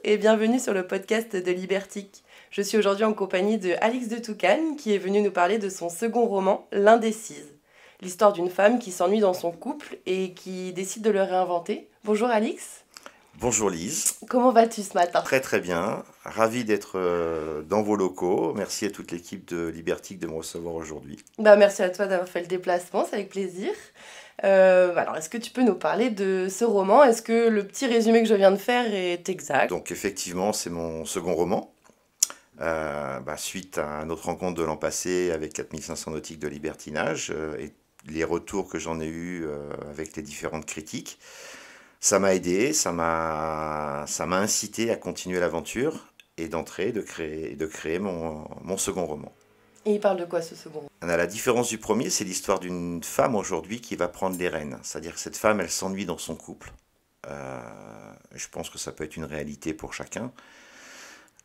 et bienvenue sur le podcast de Libertique. Je suis aujourd'hui en compagnie de Alix de Toucan qui est venue nous parler de son second roman, L'Indécise. L'histoire d'une femme qui s'ennuie dans son couple et qui décide de le réinventer. Bonjour Alix. Bonjour Lise. Comment vas-tu ce matin ? Très très bien, ravi d'être dans vos locaux. Merci à toute l'équipe de Libertique de me recevoir aujourd'hui. Merci à toi d'avoir fait le déplacement, c'est avec plaisir. Alors, est-ce que tu peux nous parler de ce roman ? Est-ce que le petit résumé que je viens de faire est exact ? Donc effectivement, c'est mon second roman. Suite à notre rencontre de l'an passé avec 4500 nautiques de libertinage et les retours que j'en ai eus avec les différentes critiques, ça m'a aidé, ça m'a incité à continuer l'aventure et de créer mon second roman. Et il parle de quoi ce second roman ? À la différence du premier, c'est l'histoire d'une femme aujourd'hui qui va prendre les rênes. C'est-à-dire que cette femme, elle s'ennuie dans son couple. Je pense que ça peut être une réalité pour chacun.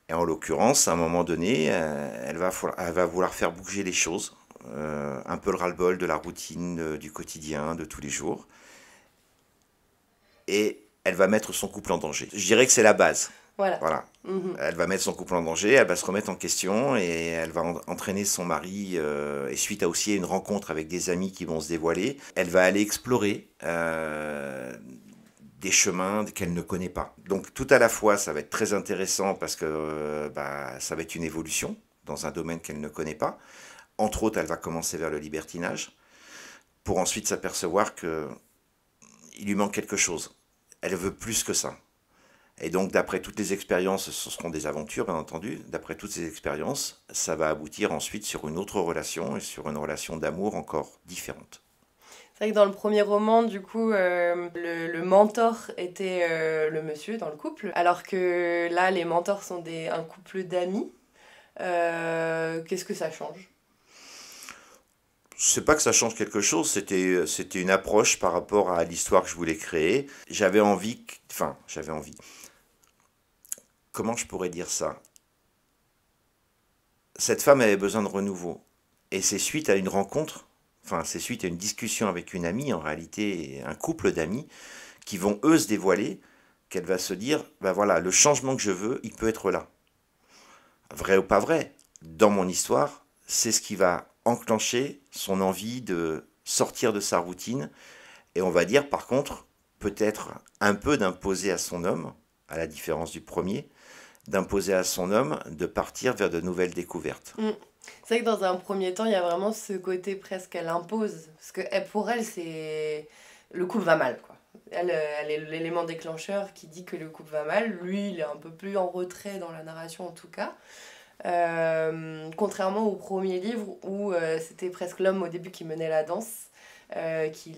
Et en l'occurrence, à un moment donné, elle va vouloir faire bouger les choses. Un peu le ras-le-bol de la routine, du quotidien, de tous les jours. Et elle va mettre son couple en danger. Je dirais que c'est la base. Voilà. Mmh. Elle va mettre son couple en danger, elle va se remettre en question et elle va entraîner son mari. Et suite à aussi une rencontre avec des amis qui vont se dévoiler, elle va aller explorer des chemins qu'elle ne connaît pas. Donc tout à la fois, ça va être très intéressant parce que ça va être une évolution dans un domaine qu'elle ne connaît pas. Entre autres, elle va commencer vers le libertinage pour ensuite s'apercevoir qu'il lui manque quelque chose. Elle veut plus que ça. Et donc, d'après toutes les expériences, ce seront des aventures, bien entendu. D'après toutes ces expériences, ça va aboutir ensuite sur une autre relation et sur une relation d'amour encore différente. C'est vrai que dans le premier roman, du coup, le mentor était le monsieur dans le couple, alors que là, les mentors sont un couple d'amis. Qu'est-ce que ça change ? C'est pas que ça change quelque chose, c'était une approche par rapport à l'histoire que je voulais créer. J'avais envie. Comment je pourrais dire ça ? Cette femme avait besoin de renouveau. Et c'est suite à une rencontre, c'est suite à une discussion avec une amie, en réalité un couple d'amis, qui vont eux se dévoiler, qu'elle va se dire, le changement que je veux, il peut être là. Vrai ou pas vrai, dans mon histoire, c'est ce qui va enclencher son envie de sortir de sa routine. Et on va dire par contre, peut-être un peu d'imposer à son homme, à la différence du premier, d'imposer à son homme de partir vers de nouvelles découvertes. C'est vrai que dans un premier temps, il y a vraiment ce côté presque elle impose. Parce que pour elle, c'est le couple va mal, quoi. Elle est l'élément déclencheur qui dit que le couple va mal. Lui, il est un peu plus en retrait dans la narration en tout cas. Contrairement au premier livre où c'était presque l'homme au début qui menait la danse, qui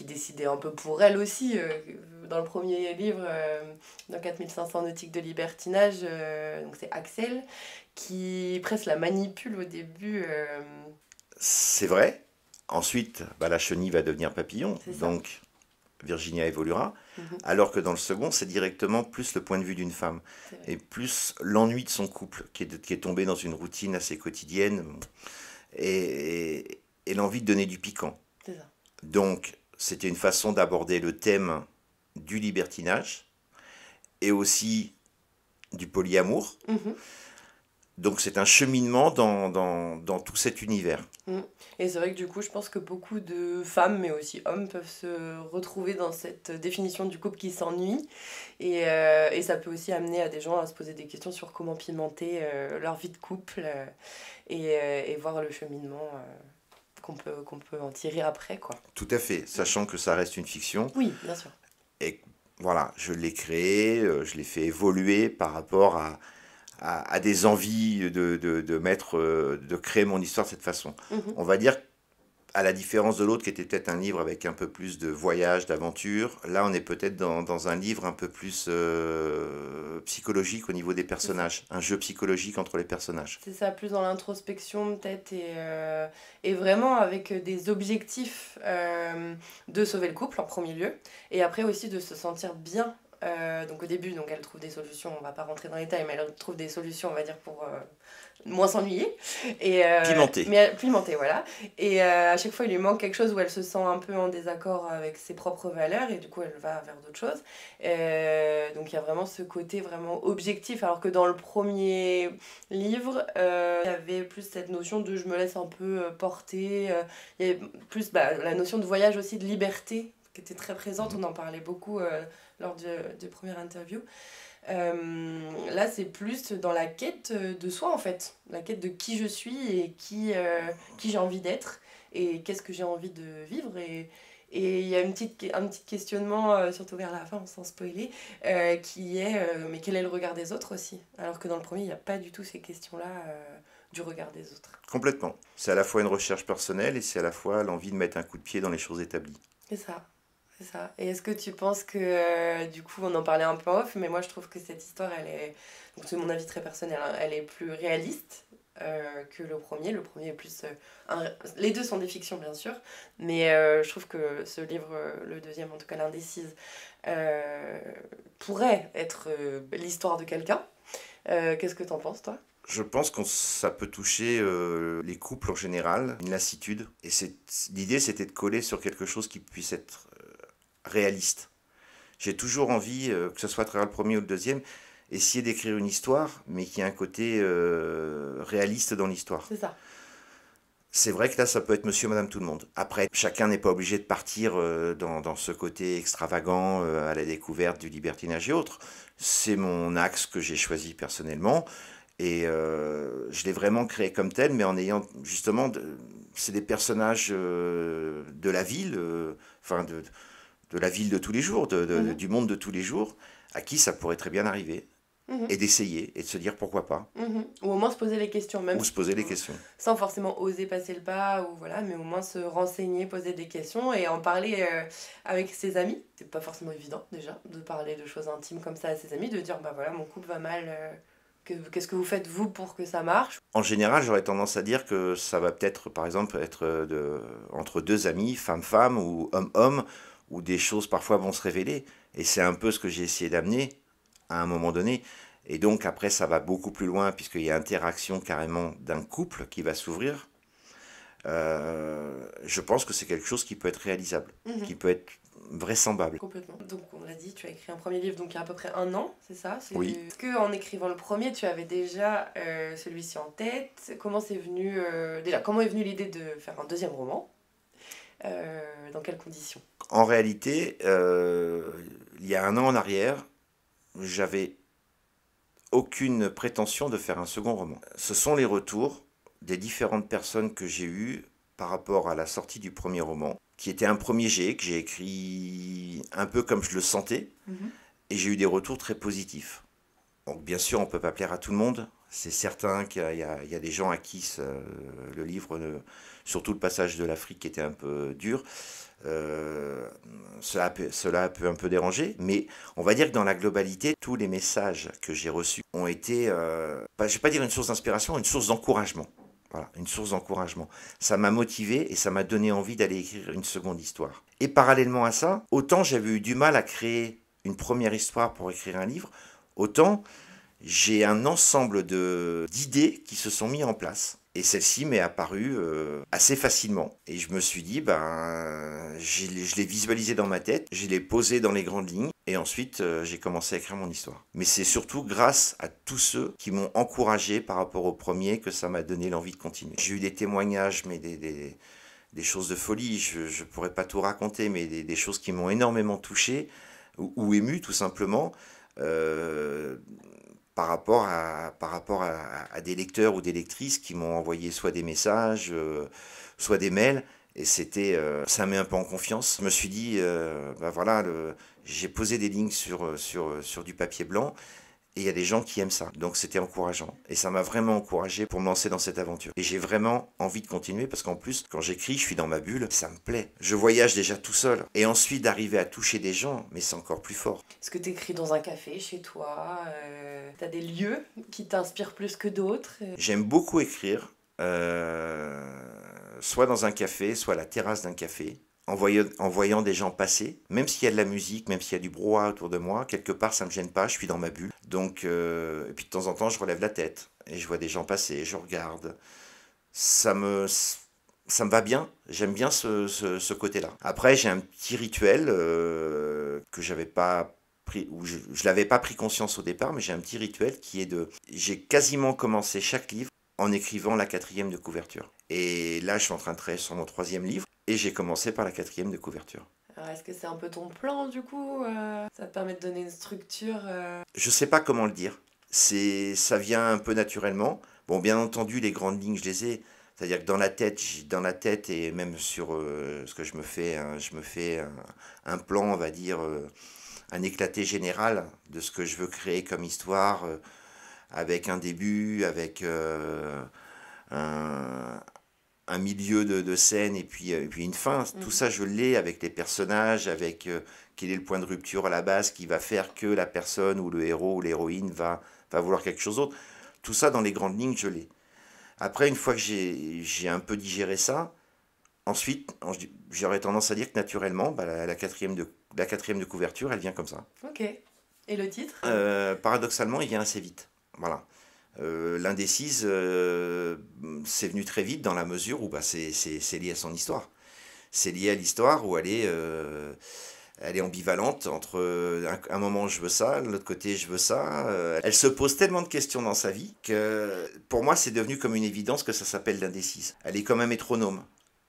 décidait un peu pour elle aussi. Dans le premier livre, dans 4500 nautiques de libertinage, donc c'est Axel qui presque la manipule au début. C'est vrai. Ensuite, la chenille va devenir papillon, donc Virginia évoluera. Alors que dans le second, c'est directement plus le point de vue d'une femme et plus l'ennui de son couple qui est tombé dans une routine assez quotidienne et l'envie de donner du piquant. C'est ça. Donc, c'était une façon d'aborder le thème du libertinage et aussi du polyamour. Donc, c'est un cheminement dans tout cet univers. Et c'est vrai que du coup, je pense que beaucoup de femmes, mais aussi hommes, peuvent se retrouver dans cette définition du couple qui s'ennuie. Et ça peut aussi amener à des gens à se poser des questions sur comment pimenter leur vie de couple et voir le cheminement qu'on peut en tirer après, quoi. Tout à fait, sachant que ça reste une fiction. Oui, bien sûr. Et voilà, je l'ai créé, je l'ai fait évoluer par rapport à des envies de créer mon histoire de cette façon. On va dire, à la différence de l'autre qui était peut-être un livre avec un peu plus de voyage, d'aventure, là on est peut-être dans un livre un peu plus psychologique au niveau des personnages, un jeu psychologique entre les personnages. C'est ça, plus dans l'introspection peut-être et vraiment avec des objectifs de sauver le couple en premier lieu et après aussi de se sentir bien Donc au début, elle trouve des solutions, on va pas rentrer dans les détails, mais elle trouve des solutions, on va dire, pour moins s'ennuyer. Pimenté, voilà. Et à chaque fois, il lui manque quelque chose où elle se sent un peu en désaccord avec ses propres valeurs, et du coup, elle va vers d'autres choses. Donc il y a vraiment ce côté vraiment objectif, alors que dans le premier livre, il y avait plus cette notion de je me laisse un peu porter. Il y avait plus la notion de voyage aussi, de liberté, qui était très présente. On en parlait beaucoup lors de première interview. Là, c'est plus dans la quête de soi, en fait. La quête de qui je suis et qui j'ai envie d'être et qu'est-ce que j'ai envie de vivre. Et il y a un petit questionnement, surtout vers la fin, sans spoiler, qui est mais quel est le regard des autres aussi? Alors que dans le premier, il n'y a pas du tout ces questions-là du regard des autres. Complètement. C'est à la fois une recherche personnelle et c'est à la fois l'envie de mettre un coup de pied dans les choses établies. C'est ça. C'est ça. Et est-ce que tu penses que, du coup, on en parlait un peu en off, mais moi je trouve que cette histoire, elle est, donc c'est mon avis très personnel, hein, elle est plus réaliste que le premier. Le premier est plus... les deux sont des fictions, bien sûr, mais je trouve que ce livre, le deuxième, en tout cas l'Indécise, pourrait être l'histoire de quelqu'un. Qu'est-ce que t'en penses, toi? Je pense que ça peut toucher les couples en général, une lassitude. Et l'idée, c'était de coller sur quelque chose qui puisse être réaliste. J'ai toujours envie, que ce soit à travers le premier ou le deuxième, essayer d'écrire une histoire, mais qui a un côté réaliste dans l'histoire. C'est ça. C'est vrai que là, ça peut être monsieur, madame, tout le monde. Après, chacun n'est pas obligé de partir dans ce côté extravagant à la découverte du libertinage et autres. C'est mon axe que j'ai choisi personnellement. Et je l'ai vraiment créé comme tel, mais en ayant justement... c'est des personnages de la ville, de la ville de tous les jours, du monde de tous les jours, à qui ça pourrait très bien arriver. Et d'essayer, et de se dire pourquoi pas. Ou au moins se poser les questions. Même ou se poser les questions. Sans forcément oser passer le pas, ou voilà, mais au moins se renseigner, poser des questions et en parler avec ses amis. C'est pas forcément évident déjà de parler de choses intimes comme ça à ses amis, de dire bah voilà, mon couple va mal, qu'est-ce que vous faites vous pour que ça marche? En général, j'aurais tendance à dire que ça va peut-être, par exemple, être entre deux amis, femme-femme ou homme-homme, où des choses parfois vont se révéler. Et c'est un peu ce que j'ai essayé d'amener à un moment donné. Et donc après, ça va beaucoup plus loin, puisqu'il y a interaction carrément d'un couple qui va s'ouvrir. Je pense que c'est quelque chose qui peut être réalisable, qui peut être vraisemblable. Complètement. Donc on l'a dit, tu as écrit un premier livre donc il y a à peu près 1 an, c'est ça? Oui. Est-ce qu'en écrivant le premier, tu avais déjà celui-ci en tête? Comment c'est venu déjà, comment est venue l'idée de faire un deuxième roman? Dans quelles conditions? En réalité, il y a 1 an en arrière, j'avais aucune prétention de faire un second roman. Ce sont les retours des différentes personnes que j'ai eues par rapport à la sortie du premier roman, qui était un premier jet que j'ai écrit un peu comme je le sentais, et j'ai eu des retours très positifs. Donc bien sûr, on ne peut pas plaire à tout le monde. C'est certain qu'il y a des gens à qui le livre, surtout le passage de l'Afrique, était un peu dur. Cela peut un peu déranger, mais on va dire que dans la globalité, tous les messages que j'ai reçus ont été, je ne vais pas dire une source d'inspiration, une source d'encouragement. Voilà, une source d'encouragement. Ça m'a motivé et ça m'a donné envie d'aller écrire une seconde histoire. Et parallèlement à ça, autant j'avais eu du mal à créer une première histoire pour écrire un livre, autant j'ai un ensemble d'idées qui se sont mis en place. Et celle-ci m'est apparue assez facilement. Et je me suis dit, je l'ai visualisé dans ma tête, je l'ai posé dans les grandes lignes, et ensuite j'ai commencé à écrire mon histoire. Mais c'est surtout grâce à tous ceux qui m'ont encouragé par rapport au premier que ça m'a donné l'envie de continuer. J'ai eu des témoignages, mais des choses de folie, je ne pourrais pas tout raconter, mais des choses qui m'ont énormément touché, ou ému tout simplement. Par rapport à des lecteurs ou des lectrices qui m'ont envoyé soit des messages, soit des mails, et ça me met un peu en confiance. Je me suis dit, j'ai posé des lignes sur du papier blanc, et il y a des gens qui aiment ça. Donc c'était encourageant. Et ça m'a vraiment encouragé pour me lancer dans cette aventure. Et j'ai vraiment envie de continuer parce qu'en plus, quand j'écris, je suis dans ma bulle, ça me plaît. Je voyage déjà tout seul. Et ensuite d'arriver à toucher des gens, mais c'est encore plus fort. Est-ce que tu écris dans un café, chez toi? T'as des lieux qui t'inspirent plus que d'autres? J'aime beaucoup écrire, soit dans un café, soit à la terrasse d'un café, en voyant des gens passer, même s'il y a de la musique, même s'il y a du brouhaha autour de moi, quelque part ça me gêne pas, je suis dans ma bulle. Donc, et puis de temps en temps je relève la tête et je vois des gens passer, je regarde. Ça me, ça me va bien, j'aime bien ce côté-là. Après j'ai un petit rituel que j'avais pas pris, ou je l'avais pas pris conscience au départ, mais j'ai un petit rituel qui est de... J'ai quasiment commencé chaque livre en écrivant la quatrième de couverture. Et là, je suis en train de travailler sur mon troisième livre, et j'ai commencé par la quatrième de couverture. Alors, est-ce que c'est un peu ton plan du coup ça te permet de donner une structure Je sais pas comment le dire. Ça vient un peu naturellement. Bon, bien entendu, les grandes lignes, je les ai. C'est-à-dire que dans la tête et même sur ce que je me fais un plan, on va dire, un éclaté général de ce que je veux créer comme histoire, avec un début, avec un, un milieu de scène et puis une fin. Tout ça, je l'ai avec les personnages, avec quel est le point de rupture à la base qui va faire que la personne ou le héros ou l'héroïne va vouloir quelque chose d'autre. Tout ça, dans les grandes lignes, je l'ai. Après, une fois que j'ai un peu digéré ça, ensuite, j'aurais tendance à dire que naturellement, bah, la quatrième de couverture, elle vient comme ça. Ok. Et le titre Paradoxalement, il vient assez vite. Voilà. L'indécise, c'est venu très vite dans la mesure où bah, c'est lié à son histoire. C'est lié à l'histoire où elle est ambivalente entre un moment je veux ça, de l'autre côté je veux ça. Elle se pose tellement de questions dans sa vie que pour moi c'est devenu comme une évidence que ça s'appelle l'indécise. Elle est comme un métronome.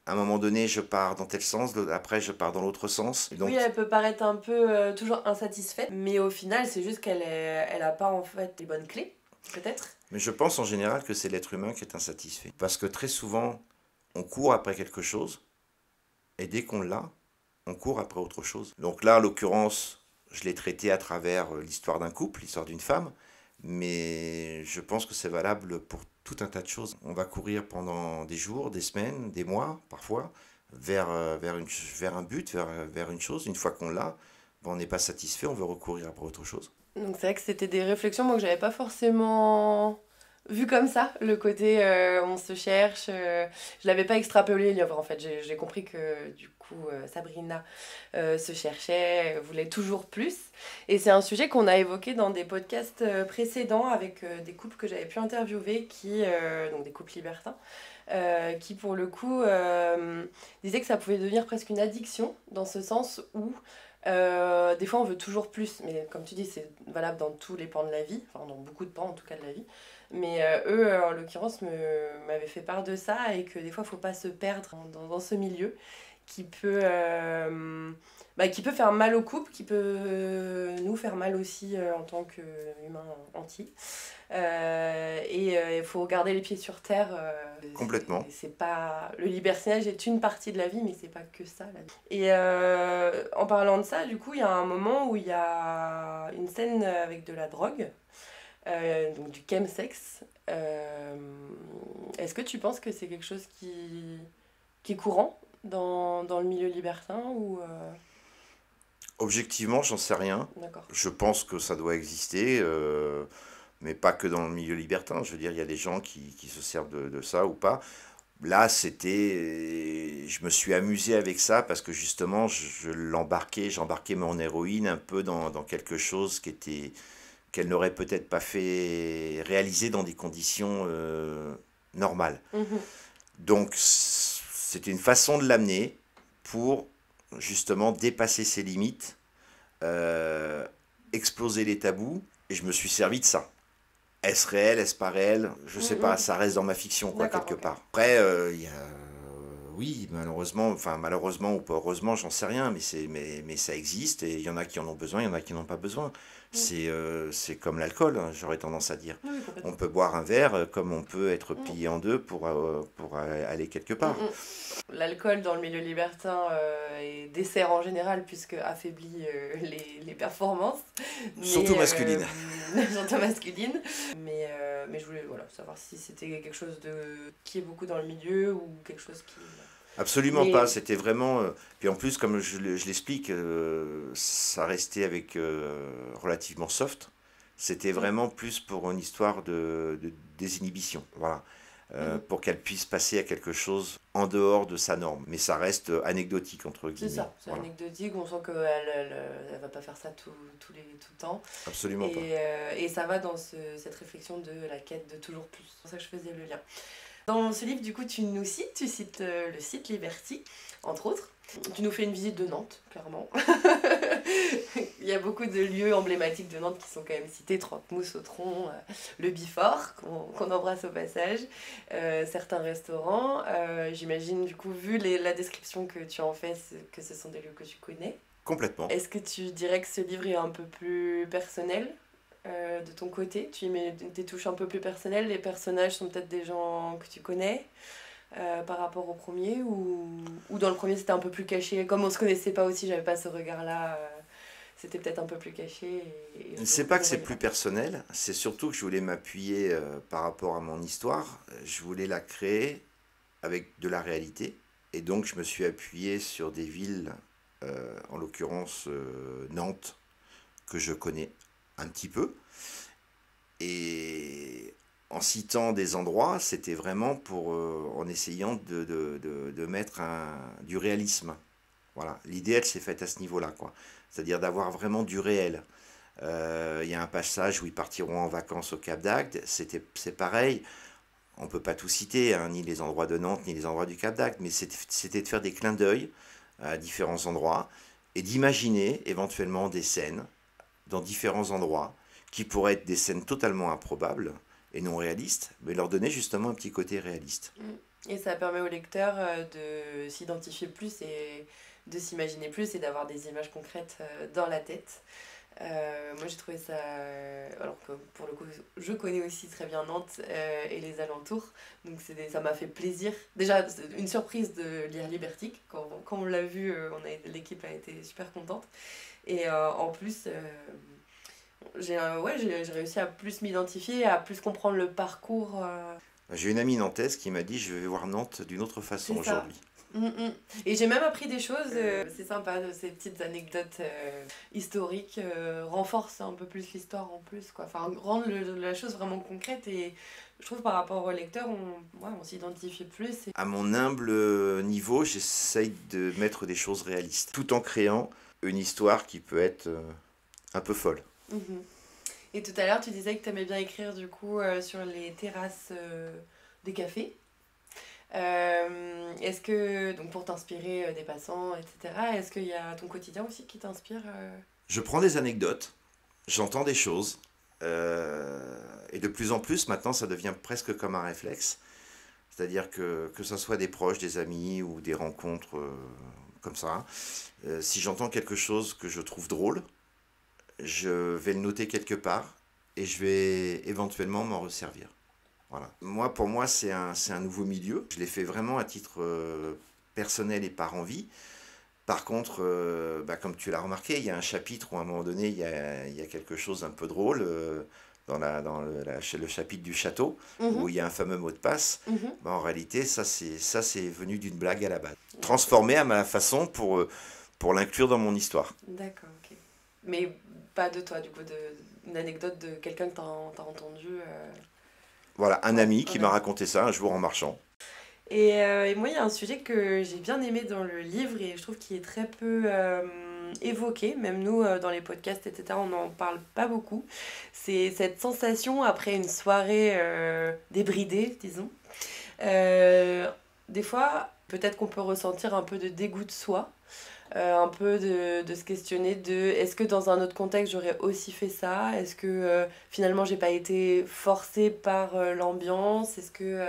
À un moment donné, je pars dans tel sens, après je pars dans l'autre sens. Donc, oui, elle peut paraître un peu toujours insatisfaite, mais au final, c'est juste elle a pas en fait les bonnes clés, peut-être. mais je pense en général que c'est l'être humain qui est insatisfait. Parce que très souvent, on court après quelque chose, et dès qu'on l'a, on court après autre chose. Donc là, en l'occurrence, je l'ai traité à travers l'histoire d'un couple, l'histoire d'une femme, mais je pense que c'est valable pour tout un tas de choses. On va courir pendant des jours, des semaines, des mois, parfois, vers un but, vers une chose. Une fois qu'on l'a, ben, on n'est pas satisfait, on veut recourir après autre chose. Donc c'est vrai que c'était des réflexions moi, que j'avais pas forcément vu comme ça, le côté on se cherche. Je l'avais pas extrapolé, en fait, j'ai compris que du coup Sabrina se cherchait, voulait toujours plus. Et c'est un sujet qu'on a évoqué dans des podcasts précédents avec des couples que j'avais pu interviewer, donc des couples libertins, qui pour le coup disaient que ça pouvait devenir presque une addiction, dans ce sens où des fois on veut toujours plus, mais comme tu dis c'est valable dans tous les pans de la vie, enfin dans beaucoup de pans en tout cas de la vie, mais eux en l'occurrence m'avaient fait part de ça et que des fois il faut pas se perdre dans ce milieu qui peut, qui peut faire mal au couple, qui peut nous faire mal aussi en tant qu'humains entiers. Et il faut garder les pieds sur terre. Complètement. C'est pas... Le libertinage est une partie de la vie, mais c'est pas que ça, la vie. Et en parlant de ça, du coup, il y a un moment où il y a une scène avec de la drogue, donc du chemsex. Est-ce que tu penses que c'est quelque chose qui est courant dans le milieu libertin ou Objectivement, j'en sais rien. D'accord. Je pense que ça doit exister, mais pas que dans le milieu libertin. Je veux dire, il y a des gens qui se servent de ça ou pas. Là, je me suis amusé avec ça parce que justement, j'embarquais mon héroïne un peu dans quelque chose qu'elle n'aurait peut-être pas fait réaliser dans des conditions normales. Mhm. Donc, c'était une façon de l'amener pour justement dépasser ses limites, exploser les tabous, et je me suis servi de ça. Est-ce réel, est-ce pas réel? Je sais pas, ça reste dans ma fiction, quoi, D'accord, quelque ok. part. Après, il y a... oui, malheureusement ou pas heureusement, j'en sais rien, mais ça existe, et il y en a qui en ont besoin, il y en a qui n'en ont pas besoin. C'est comme l'alcool, hein, j'aurais tendance à dire. Oui, complètement. On peut boire un verre comme on peut être plié en deux pour aller quelque part. L'alcool dans le milieu libertin et dessert en général, puisque affaiblit les performances. Surtout masculine. Surtout masculine. Mais je voulais savoir si c'était quelque chose qui est beaucoup dans le milieu ou quelque chose qui... Absolument pas, c'était vraiment... puis en plus, comme je l'explique, ça restait avec relativement soft. C'était vraiment plus pour une histoire de désinhibition. Voilà. pour qu'elle puisse passer à quelque chose en dehors de sa norme. Mais ça reste anecdotique, entre guillemets. C'est ça, c'est Voilà. anecdotique, on sent qu'elle va pas faire ça tout le temps. Absolument pas. Et ça va dans cette réflexion de la quête de toujours plus. C'est pour ça que je faisais le lien. Dans ce livre, du coup, tu cites le site Liberty, entre autres. Tu nous fais une visite de Nantes, clairement. Il y a beaucoup de lieux emblématiques de Nantes qui sont quand même cités, Trente-Mousse, Autron, le Bifort, qu'on embrasse au passage, certains restaurants. J'imagine, du coup, vu la description que tu en fais, que ce sont des lieux que tu connais. Complètement. Est-ce que tu dirais que ce livre est un peu plus personnel de ton côté? Tu y mets des touches un peu plus personnelles, les personnages sont peut-être des gens que tu connais par rapport au premier, ou dans le premier c'était un peu plus caché, comme on se connaissait pas aussi, j'avais pas ce regard-là, c'était peut-être un peu plus caché. C'est pas que c'est plus personnel, c'est surtout que je voulais m'appuyer par rapport à mon histoire, je voulais la créer avec de la réalité, et donc je me suis appuyé sur des villes, en l'occurrence Nantes, que je connais un petit peu, et en citant des endroits, c'était vraiment en essayant de mettre du réalisme. Voilà, l'idée, elle s'est faite à ce niveau-là, quoi. C'est-à-dire d'avoir vraiment du réel. Il y a un passage où ils partiront en vacances au Cap d'Agde, c'est pareil, on ne peut pas tout citer, hein, ni les endroits de Nantes, ni les endroits du Cap d'Agde, mais c'était de faire des clins d'œil à différents endroits, et d'imaginer éventuellement des scènes dans différents endroits, qui pourraient être des scènes totalement improbables, et non réalistes, mais leur donner justement un petit côté réaliste. Et ça permet au lecteur de s'identifier plus et de s'imaginer plus et d'avoir des images concrètes dans la tête. Moi j'ai trouvé ça, alors que pour le coup je connais aussi très bien Nantes et les alentours, donc ça m'a fait plaisir. Déjà une surprise de lire Liberty, quand on l'a vu, l'équipe a été super contente. Et en plus, j'ai réussi à plus m'identifier, à plus comprendre le parcours. J'ai une amie nantaise qui m'a dit je vais voir Nantes d'une autre façon C'est ça. aujourd'hui. Et j'ai même appris des choses, c'est sympa, ces petites anecdotes historiques renforcent un peu plus l'histoire en plus, quoi. Enfin, rendre la chose vraiment concrète, et je trouve par rapport au lecteur, on s'identifie plus. À mon humble niveau, j'essaye de mettre des choses réalistes, tout en créant une histoire qui peut être un peu folle. Mhm. Et tout à l'heure, tu disais que tu aimais bien écrire du coup sur les terrasses des cafés. Est-ce que, donc pour t'inspirer des passants, etc., est-ce qu'il y a ton quotidien aussi qui t'inspire Je prends des anecdotes, j'entends des choses, et de plus en plus maintenant ça devient presque comme un réflexe. C'est-à-dire que ce soit des proches, des amis ou des rencontres comme ça, si j'entends quelque chose que je trouve drôle, je vais le noter quelque part et je vais éventuellement m'en resservir. Voilà. Pour moi, c'est un nouveau milieu. Je l'ai fait vraiment à titre personnel et par envie. Par contre, comme tu l'as remarqué, il y a un chapitre où à un moment donné, il y a quelque chose d'un peu drôle dans le chapitre du château, où il y a un fameux mot de passe. En réalité, ça c'est venu d'une blague à la base. Transformé à ma façon pour l'inclure dans mon histoire. D'accord, ok. Mais pas de toi, du coup, une anecdote de quelqu'un que t'as entendu. Voilà, un ami qui m'a raconté ça un jour en marchant. Et moi, il y a un sujet que j'ai bien aimé dans le livre et je trouve qu'il est très peu évoqué, même nous dans les podcasts, etc., on n'en parle pas beaucoup. C'est cette sensation après une soirée débridée, disons. Des fois, peut-être qu'on peut ressentir un peu de dégoût de soi. Un peu de se questionner de est-ce que dans un autre contexte j'aurais aussi fait ça, est-ce que finalement j'ai pas été forcée par l'ambiance, est-ce que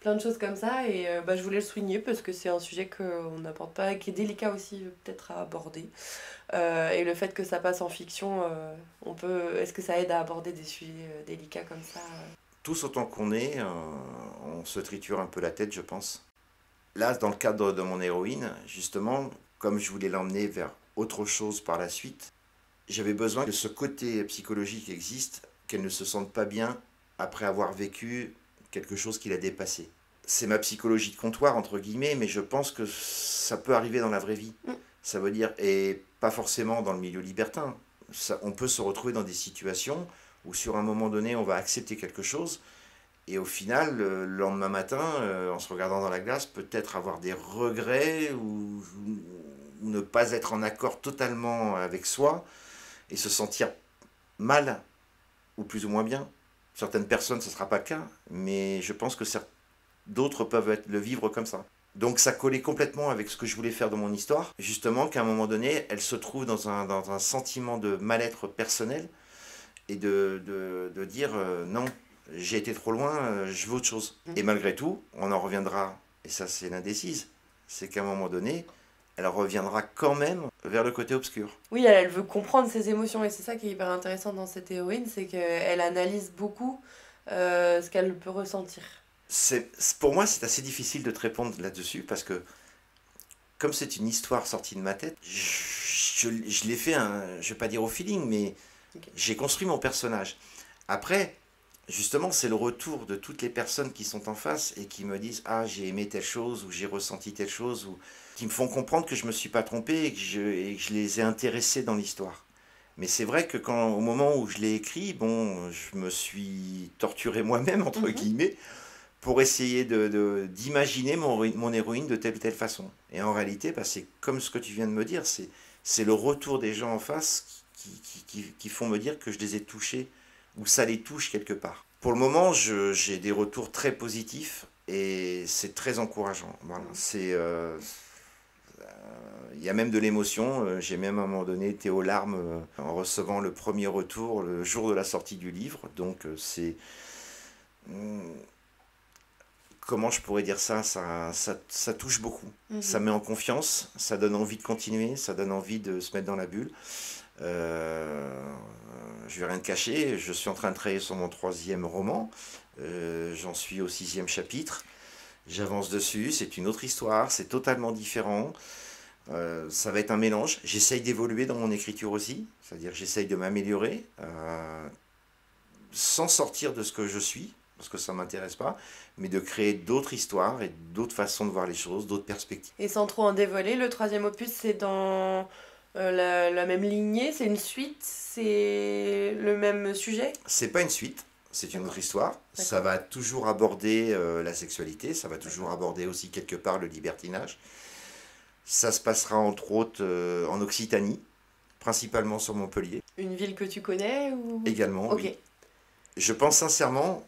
plein de choses comme ça, et je voulais le souligner parce que c'est un sujet qu'on n'aborde pas et qui est délicat aussi peut-être à aborder, et le fait que ça passe en fiction, est-ce que ça aide à aborder des sujets délicats comme ça Tous autant qu'on est, on se triture un peu la tête, je pense. Là, dans le cadre de mon héroïne, justement, comme je voulais l'emmener vers autre chose par la suite, j'avais besoin que ce côté psychologique existe, qu'elle ne se sente pas bien après avoir vécu quelque chose qui l'a dépassé. C'est ma psychologie de comptoir, entre guillemets, mais je pense que ça peut arriver dans la vraie vie. Ça veut dire, et pas forcément dans le milieu libertin, on peut se retrouver dans des situations où sur un moment donné, on va accepter quelque chose, Et au final, le lendemain matin, en se regardant dans la glace, peut-être avoir des regrets ou ne pas être en accord totalement avec soi et se sentir mal ou plus ou moins bien. Certaines personnes, ce ne sera pas le cas, mais je pense que d'autres peuvent le vivre comme ça. Donc ça collait complètement avec ce que je voulais faire dans mon histoire. Justement, qu'à un moment donné, elle se trouve dans un sentiment de mal-être personnel et de dire non, j'ai été trop loin, je veux autre chose. Et malgré tout, on en reviendra, et ça c'est l'indécise, c'est qu'à un moment donné, elle reviendra quand même vers le côté obscur. Oui, elle veut comprendre ses émotions et c'est ça qui est hyper intéressant dans cette héroïne, c'est qu'elle analyse beaucoup ce qu'elle peut ressentir. Pour moi, c'est assez difficile de te répondre là-dessus parce que comme c'est une histoire sortie de ma tête, je l'ai fait, je vais pas dire au feeling, mais okay. J'ai construit mon personnage. Après, justement, c'est le retour de toutes les personnes qui sont en face et qui me disent « Ah, j'ai aimé telle chose » ou « J'ai ressenti telle chose » ou qui me font comprendre que je me suis pas trompé et que je les ai intéressés dans l'histoire. Mais c'est vrai que au moment où je l'ai écrit, bon, je me suis torturé moi-même, entre guillemets, pour essayer d'imaginer mon héroïne de telle ou telle façon. Et en réalité, bah, c'est comme ce que tu viens de me dire, c'est le retour des gens en face qui font me dire que je les ai touchés, ou ça les touche quelque part. Pour le moment, j'ai des retours très positifs, et c'est très encourageant. Voilà, il y a même de l'émotion, j'ai même à un moment donné été aux larmes en recevant le premier retour le jour de la sortie du livre, donc c'est... Comment je pourrais dire ça touche beaucoup. Ça met en confiance, ça donne envie de continuer, ça donne envie de se mettre dans la bulle. Je vais rien te cacher, je suis en train de travailler sur mon 3e roman. J'en suis au 6e chapitre. J'avance dessus, c'est une autre histoire, c'est totalement différent. Ça va être un mélange. J'essaye d'évoluer dans mon écriture aussi, c'est-à-dire que j'essaye de m'améliorer sans sortir de ce que je suis, parce que ça ne m'intéresse pas, mais de créer d'autres histoires et d'autres façons de voir les choses, d'autres perspectives. Et sans trop en dévoiler, le 3e opus, c'est dans la même lignée, c'est une suite, c'est le même sujet? C'est pas une suite, c'est une autre histoire. Ça va toujours aborder la sexualité, ça va toujours aborder aussi quelque part le libertinage. Ça se passera entre autres en Occitanie, principalement sur Montpellier. Une ville que tu connais ou... Également, oui. Je pense sincèrement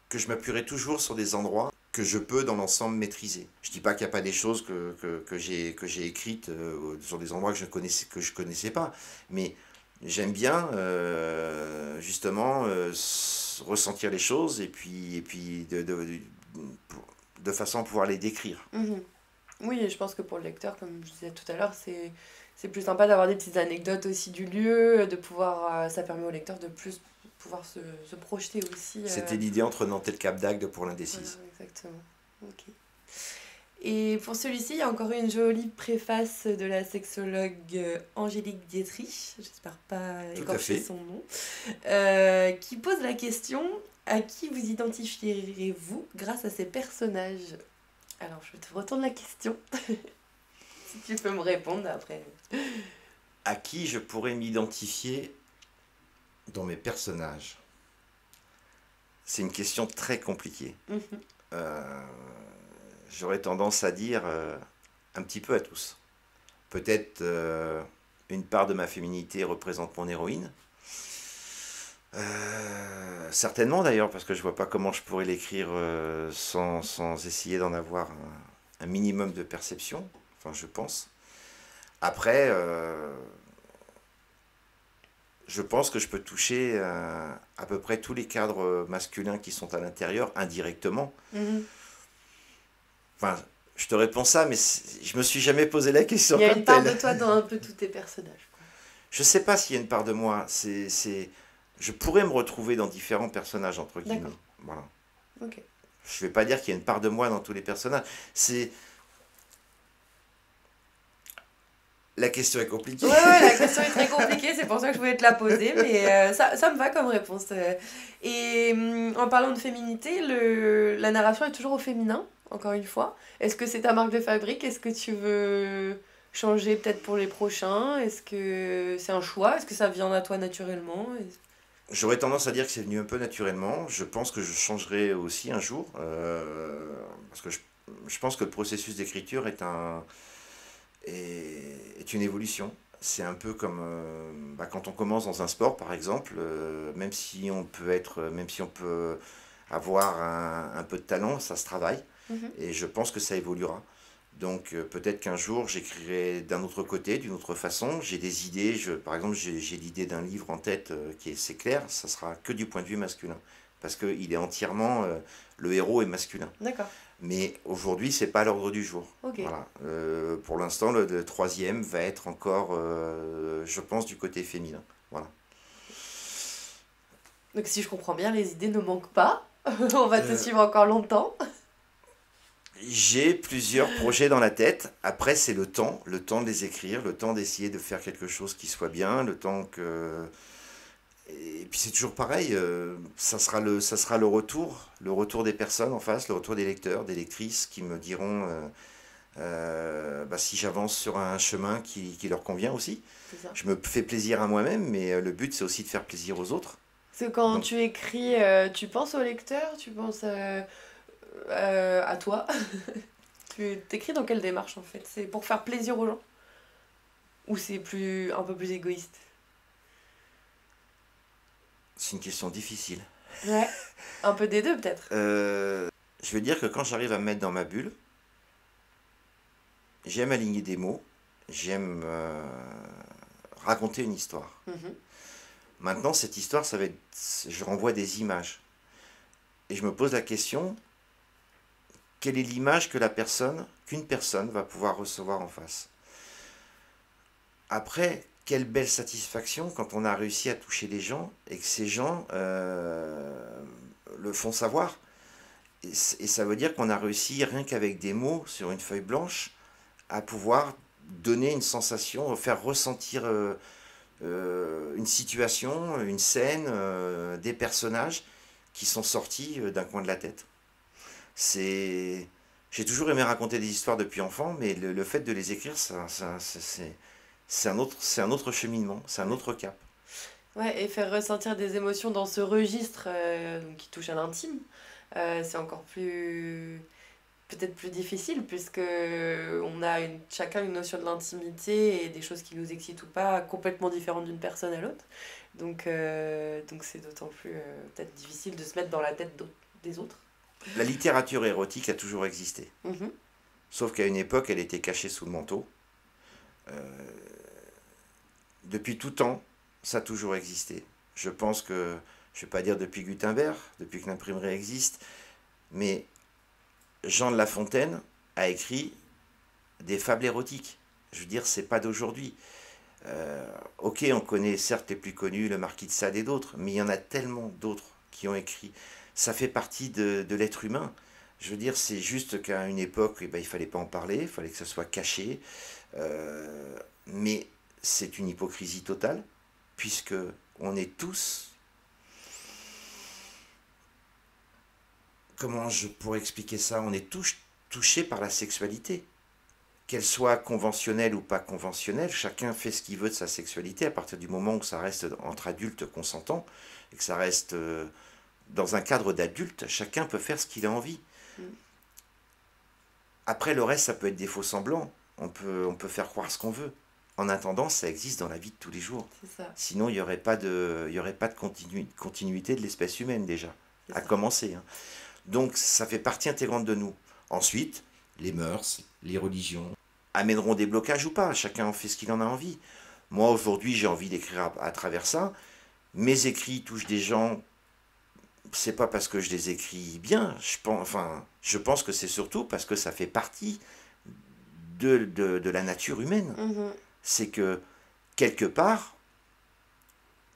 que je m'appuierai toujours sur des endroits que je peux dans l'ensemble maîtriser. Je dis pas qu'il n'y a pas des choses que j'ai écrites sur des endroits que je connaissais pas, mais j'aime bien justement ressentir les choses et puis de façon à pouvoir les décrire. Oui, et je pense que pour le lecteur, comme je disais tout à l'heure, c'est plus sympa d'avoir des petites anecdotes aussi du lieu, de pouvoir, ça permet au lecteur de plus pouvoir se projeter aussi. C'était l'idée entre Nantes et le Cap d'Agde pour l'indécise. Voilà, exactement. Ok. Et pour celui-ci, il y a encore une jolie préface de la sexologue Angélique Dietrich, j'espère pas écorcher son nom, qui pose la question « À qui vous identifierez-vous grâce à ces personnages ?» Alors, je te retourne la question, si tu peux me répondre après. À qui je pourrais m'identifier dans mes personnages? C'est une question très compliquée. J'aurais tendance à dire un petit peu à tous. Peut-être une part de ma féminité représente mon héroïne. Certainement d'ailleurs, parce que je vois pas comment je pourrais l'écrire sans essayer d'en avoir un minimum de perception. Enfin, je pense. Après, je pense que je peux toucher à peu près tous les cadres masculins qui sont à l'intérieur, indirectement. Enfin, je te réponds ça, mais je me suis jamais posé la question. Il y a une part de toi dans un peu tous tes personnages, quoi. Je sais pas s'il y a une part de moi. Je pourrais me retrouver dans différents personnages, entre guillemets. D'accord. Voilà. Ok. Je vais pas dire qu'il y a une part de moi dans tous les personnages. La question est compliquée. Ouais, la question est très compliquée, c'est pour ça que je voulais te la poser, mais ça me va comme réponse. Et en parlant de féminité, la narration est toujours au féminin, encore une fois. Est-ce que c'est ta marque de fabrique? Est-ce que tu veux changer peut-être pour les prochains? Est-ce que c'est un choix? Est-ce que ça vient à toi naturellement? J'aurais tendance à dire que c'est venu un peu naturellement. Je pense que je changerai aussi un jour, parce que je pense que le processus d'écriture est une évolution. C'est un peu comme quand on commence dans un sport, par exemple, même si on peut avoir un peu de talent, ça se travaille. Mhm. Et je pense que ça évoluera. Donc peut-être qu'un jour j'écrirai d'un autre côté, d'une autre façon. J'ai des idées, par exemple j'ai l'idée d'un livre en tête c'est clair, ça sera que du point de vue masculin. Parce qu'il est entièrement, le héros est masculin. D'accord. Mais aujourd'hui c'est pas à l'ordre du jour. Ok. Voilà. Pour l'instant le troisième va être encore, je pense, du côté féminin. Voilà. Donc si je comprends bien, les idées ne manquent pas. On va te Euh, suivre encore longtemps. J'ai plusieurs projets dans la tête. Après, c'est le temps de les écrire, le temps d'essayer de faire quelque chose qui soit bien, le temps que... Et puis c'est toujours pareil, ça sera le retour des personnes en face, le retour des lecteurs, des lectrices qui me diront si j'avance sur un chemin qui leur convient aussi. C'est ça. Je me fais plaisir à moi-même, mais le but c'est aussi de faire plaisir aux autres. Parce que quand Donc tu écris, tu penses au lecteur, tu penses à toi. Tu t'écris dans quelle démarche en fait? C'est pour faire plaisir aux gens? Ou c'est un peu plus égoïste? c'est une question difficile. Ouais. Un peu des deux peut-être. Je veux dire que quand j'arrive à me mettre dans ma bulle, j'aime aligner des mots, j'aime raconter une histoire. Mhm. Maintenant, cette histoire, je renvoie des images. Et je me pose la question, quelle est l'image qu'une personne va pouvoir recevoir en face? Après, quelle belle satisfaction quand on a réussi à toucher les gens et que ces gens le font savoir. Et ça veut dire qu'on a réussi, rien qu'avec des mots sur une feuille blanche, à pouvoir donner une sensation, faire ressentir une situation, une scène, des personnages qui sont sortis d'un coin de la tête. C'est... J'ai toujours aimé raconter des histoires depuis enfant, mais le fait de les écrire, c'est un autre cheminement, c'est un autre cap. Ouais, et faire ressentir des émotions dans ce registre donc qui touche à l'intime, c'est encore plus peut-être plus difficile puisque on a chacun une notion de l'intimité et des choses qui nous excitent ou pas complètement différentes d'une personne à l'autre. Donc c'est d'autant plus peut-être difficile de se mettre dans la tête des autres. La littérature érotique a toujours existé, Mhm. sauf qu'à une époque, elle était cachée sous le manteau. Depuis tout temps, ça a toujours existé. Je pense que, je ne vais pas dire depuis Gutenberg, depuis que l'imprimerie existe, mais Jean de La Fontaine a écrit des fables érotiques. Je veux dire, c'est pas d'aujourd'hui. Ok, on connaît certes les plus connus, le Marquis de Sade et d'autres, mais il y en a tellement d'autres qui ont écrit. Ça fait partie de l'être humain. Je veux dire, c'est juste qu'à une époque, il ne fallait pas en parler, il fallait que ça soit caché. Mais c'est une hypocrisie totale, puisque on est tous... Comment je pourrais expliquer ça? On est tous touchés par la sexualité. Qu'elle soit conventionnelle ou pas conventionnelle, chacun fait ce qu'il veut de sa sexualité à partir du moment où ça reste entre adultes consentants et que ça reste dans un cadre d'adulte, chacun peut faire ce qu'il a envie. Mm. Après, le reste, ça peut être des faux semblants. On peut faire croire ce qu'on veut. En attendant, ça existe dans la vie de tous les jours. C'est ça. Sinon, il n'y aurait pas de continuité de l'espèce humaine déjà, C'est à ça. commencer. Hein. Donc, ça fait partie intégrante de nous. Ensuite, les mœurs, les religions amèneront des blocages ou pas. Chacun en fait ce qu'il en a envie. Moi, aujourd'hui, j'ai envie d'écrire à travers ça. Mes écrits touchent des gens. C'est pas parce que je les écris bien. Je pense que c'est surtout parce que ça fait partie de la nature humaine. Mhm. C'est que, quelque part,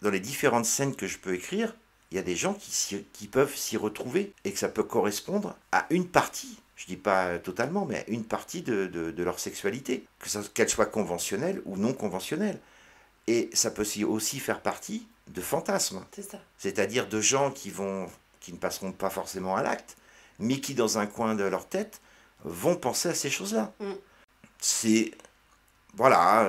dans les différentes scènes que je peux écrire, il y a des gens qui peuvent s'y retrouver et que ça peut correspondre à une partie, je dis pas totalement, mais à une partie de leur sexualité, qu'elle soit conventionnelle ou non conventionnelle. Et ça peut aussi faire partie de fantasmes, C'est ça. c'est-à-dire de gens qui ne passeront pas forcément à l'acte, mais qui dans un coin de leur tête vont penser à ces choses-là. Mm. C'est voilà.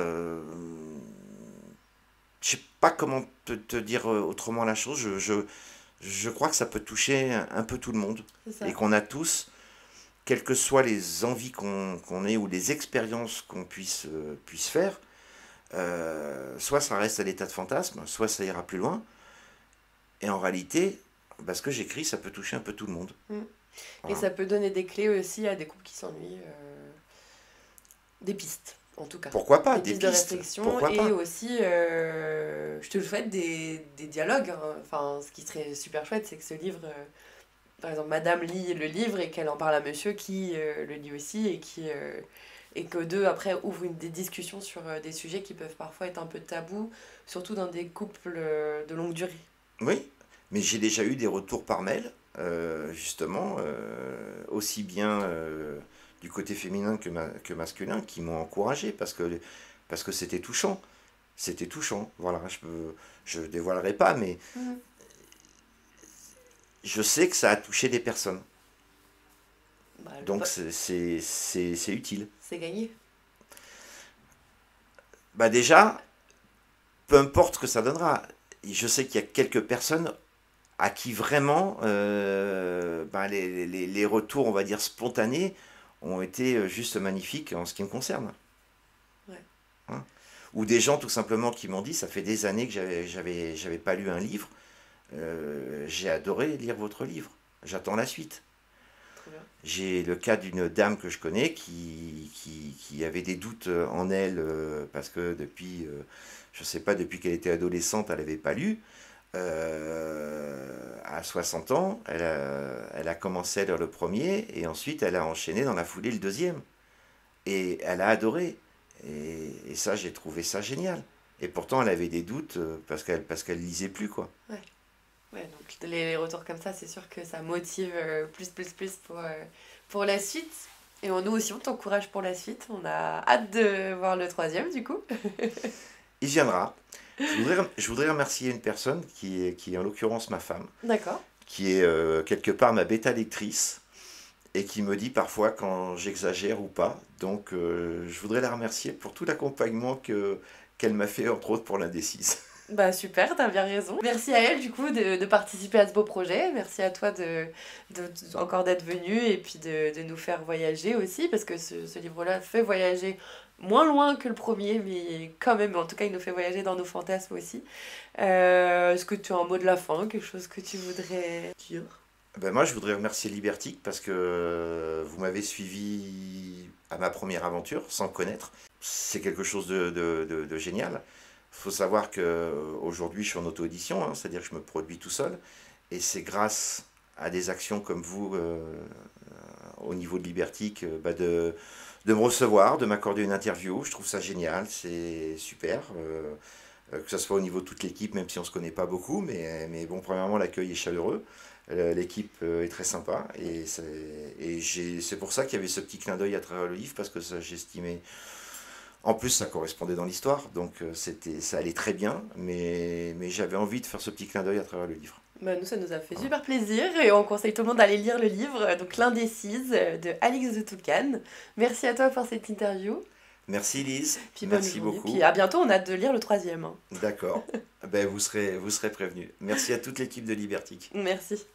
pas comment te dire autrement la chose. Je crois que ça peut toucher un peu tout le monde. Et qu'on a tous, quelles que soient les envies qu'on ait ou les expériences qu'on puisse faire, soit ça reste à l'état de fantasme, soit ça ira plus loin. Et en réalité, ce que j'écris, ça peut toucher un peu tout le monde. Mm. Voilà. Et ça peut donner des clés aussi à des couples qui s'ennuient, des pistes. En tout cas, pourquoi pas, des pistes de réflexion. Pourquoi et pas. aussi, je te le souhaite, des dialogues. Hein. Enfin, ce qui serait super chouette, c'est que ce livre, par exemple, madame lit le livre et qu'elle en parle à monsieur qui le lit aussi et que deux, après, ouvrent des discussions sur des sujets qui peuvent parfois être un peu tabous, surtout dans des couples de longue durée. Oui, mais j'ai déjà eu des retours par mail, justement, aussi bien du côté féminin que masculin, qui m'ont encouragé parce que c'était touchant. C'était touchant. Voilà, je dévoilerai pas, mais je sais que ça a touché des personnes. Donc c'est utile. C'est gagné. Déjà, peu importe ce que ça donnera. Je sais qu'il y a quelques personnes à qui vraiment les retours, on va dire, spontanés ont été juste magnifiques en ce qui me concerne. Ouais. Hein? Ou des gens tout simplement qui m'ont dit, ça fait des années que j'avais pas lu un livre, j'ai adoré lire votre livre, j'attends la suite. J'ai le cas d'une dame que je connais qui avait des doutes en elle parce que depuis, je sais pas, depuis qu'elle était adolescente, elle n'avait pas lu. À 60 ans, elle a commencé à lire le premier et ensuite elle a enchaîné dans la foulée le deuxième. Et elle a adoré. Et ça, j'ai trouvé ça génial. Et pourtant, elle avait des doutes parce qu'elle lisait plus, quoi. Ouais, donc les retours comme ça, c'est sûr que ça motive plus pour la suite. Et nous aussi, on t'encourage pour la suite. On a hâte de voir le troisième, du coup. Il viendra. Je voudrais remercier une personne qui est en l'occurrence ma femme. D'accord. Qui est quelque part ma bêta lectrice et qui me dit parfois quand j'exagère ou pas. Donc je voudrais la remercier pour tout l'accompagnement qu'elle m'a fait, entre autres pour l'indécise. Super, t'as bien raison. Merci à elle du coup de participer à ce beau projet. Merci à toi encore d'être venu et puis de nous faire voyager aussi parce que ce livre-là fait voyager moins loin que le premier, mais quand même, en tout cas, il nous fait voyager dans nos fantasmes aussi. Est-ce que tu as un mot de la fin, quelque chose que tu voudrais dire ? Moi, je voudrais remercier Libertic parce que vous m'avez suivi à ma première aventure sans le connaître. C'est quelque chose de génial. Il faut savoir qu'aujourd'hui, je suis en auto-édition, hein, c'est-à-dire que je me produis tout seul. Et c'est grâce à des actions comme vous, au niveau de Libertic, de me recevoir, de m'accorder une interview. Je trouve ça génial, c'est super. Que ce soit au niveau de toute l'équipe, même si on ne se connaît pas beaucoup. Mais bon, premièrement, l'accueil est chaleureux. L'équipe est très sympa. Et c'est pour ça qu'il y avait ce petit clin d'œil à travers le livre, parce que j'estimais... En plus, ça correspondait dans l'histoire, donc ça allait très bien, mais j'avais envie de faire ce petit clin d'œil à travers le livre. Nous, ça nous a fait super plaisir et on conseille tout le monde d'aller lire le livre, donc L'Indécise de Alix de Toucan. Merci à toi pour cette interview. Merci Lise, puis merci beaucoup. Puis à bientôt, on a hâte de lire le troisième. D'accord, vous serez prévenus. Merci à toute l'équipe de Libertic. Merci.